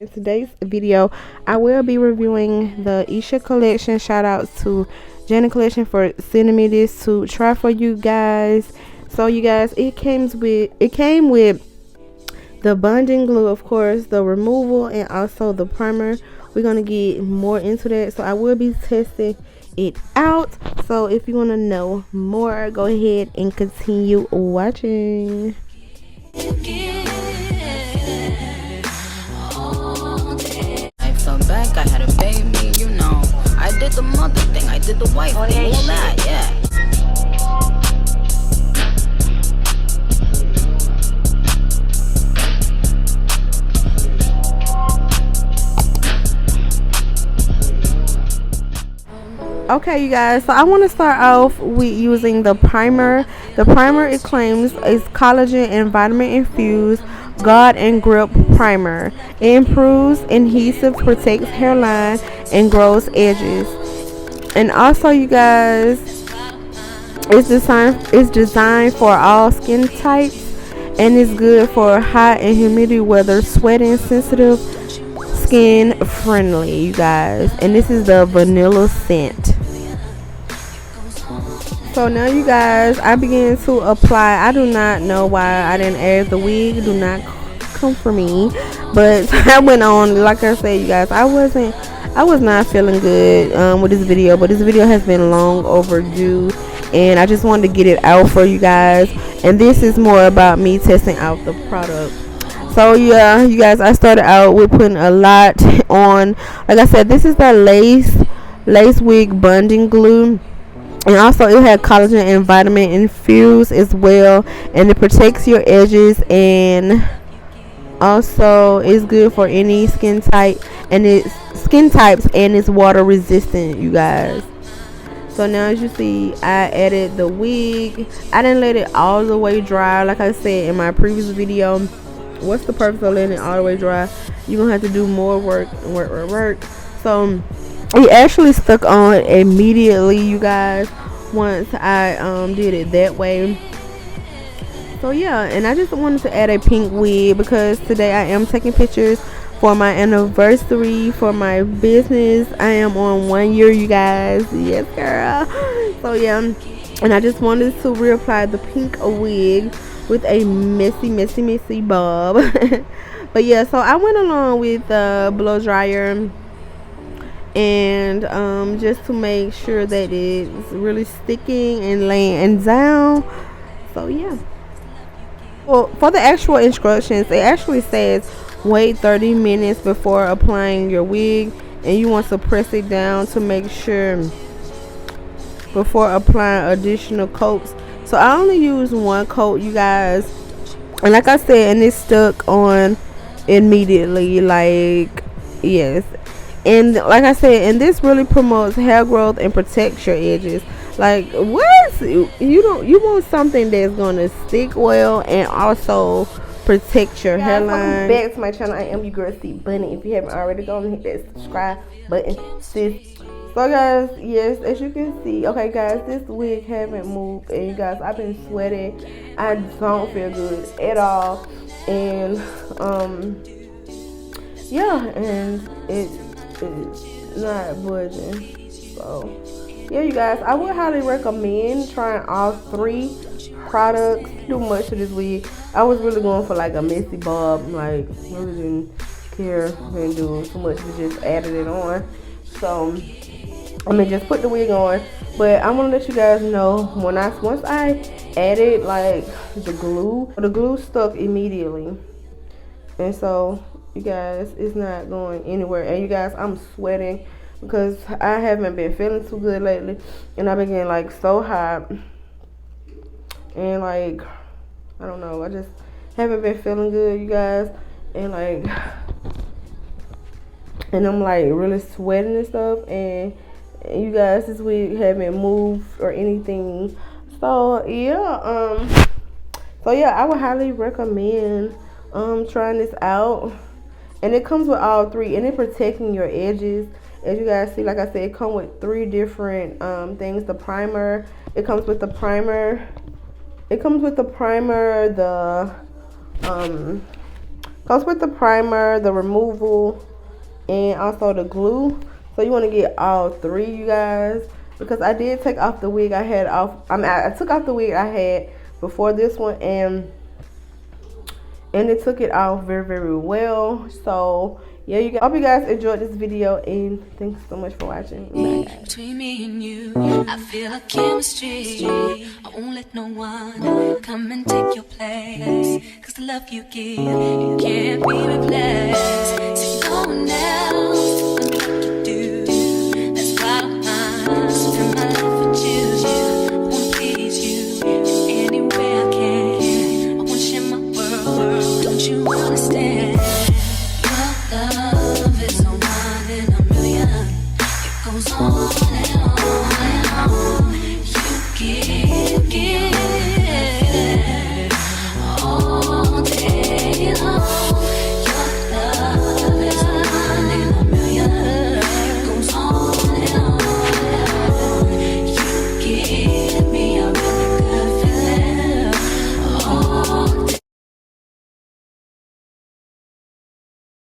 In today's video, I will be reviewing the Esha collection. Shout out to Jenna collection for sending me this to try for you guys. So you guys, it came with the bonding glue, of course, the removal, and also the primer. We're gonna get more into that, so I will be testing it out. So if you want to know more, go ahead and continue watching. Back, I had a baby, you know. I did the mother thing, I did the wife thing, all that, yeah. Okay, you guys, so I want to start off with using the primer. The primer, it claims, is collagen and vitamin infused guard and grip primer. It improves adhesive, protects hairline, and grows edges. And also, you guys, it's designed for all skin types, and it's good for hot and humidity weather, sweating sensitive skin friendly, you guys. And this is the vanilla scent. So now, you guys, I began to apply. I do not know why I didn't add the wig. Do not come for me. But I went on, like I said, you guys, I was not feeling good with this video. But this video has been long overdue, and I just wanted to get it out for you guys. And this is more about me testing out the product. So yeah, you guys, I started out with putting a lot on. Like I said, this is the lace wig bonding glue. And also it had collagen and vitamin infused as well, and it protects your edges, and also it's good for any skin types, and it's water resistant, you guys. So now, as you see, I added the wig. I didn't let it all the way dry. Like I said in my previous video, what's the purpose of letting it all the way dry? You're gonna have to do more work. So it actually stuck on immediately, you guys, once I did it that way. So yeah, and I just wanted to add a pink wig because today I am taking pictures for my anniversary for my business. I am on 1 year, you guys. Yes, girl. So yeah, and I just wanted to reapply the pink wig with a messy bob. But yeah, so I went along with the blow dryer, and just to make sure that it's really sticking and laying down. So yeah, well, for the actual instructions, it actually says wait 30 minutes before applying your wig, and you want to press it down to make sure before applying additional coats. So I only use one coat, you guys, and like I said, and it stuck on immediately, like, yes. And like I said, and this really promotes hair growth and protects your edges. Like, what? You want something that's gonna stick well and also protect your hairline. Welcome back to my channel. I am your girl CBunny. If you haven't already, go and hit that subscribe button, sis. So guys, yes, as you can see, okay guys, this wig haven't moved, and you guys, I've been sweating. I don't feel good at all, and yeah, and it's not budging. So yeah, you guys, I would highly recommend trying all 3 products. Do much of this wig. I was really going for like a messy bob, like really didn't care, didn't do too much, to just added it on. So I mean, just put the wig on. But I want to let you guys know, once I added like the glue stuck immediately, and so you guys, it's not going anywhere. And you guys, I'm sweating because I haven't been feeling too good lately, and I've been getting like so hot, and like, I don't know, I just haven't been feeling good, you guys, and like, and I'm like really sweating and stuff, and you guys, this wig haven't moved or anything. So yeah, I would highly recommend trying this out. And it comes with all 3, and it protecting your edges. As you guys see, like I said, it comes with 3 different things. The primer, it comes with the primer, the Goes with the primer, the removal, and also the glue. So you want to get all three, you guys, because I did take off the wig I had off. I took off the wig I had before this one, and it took it off very, very well. So yeah, you guys, hope you guys enjoyed this video, and thanks so much for watching. Bye, guys. Between me and you, I feel a chemistry. I won't let no one come and take your place, 'cause the love you give, it can't be replaced. So go now, don't like you do. That's why I spend my life with you. I wanna please you any way I can. I wanna share my world, don't you understand? Your love is a one in a million. It goes on and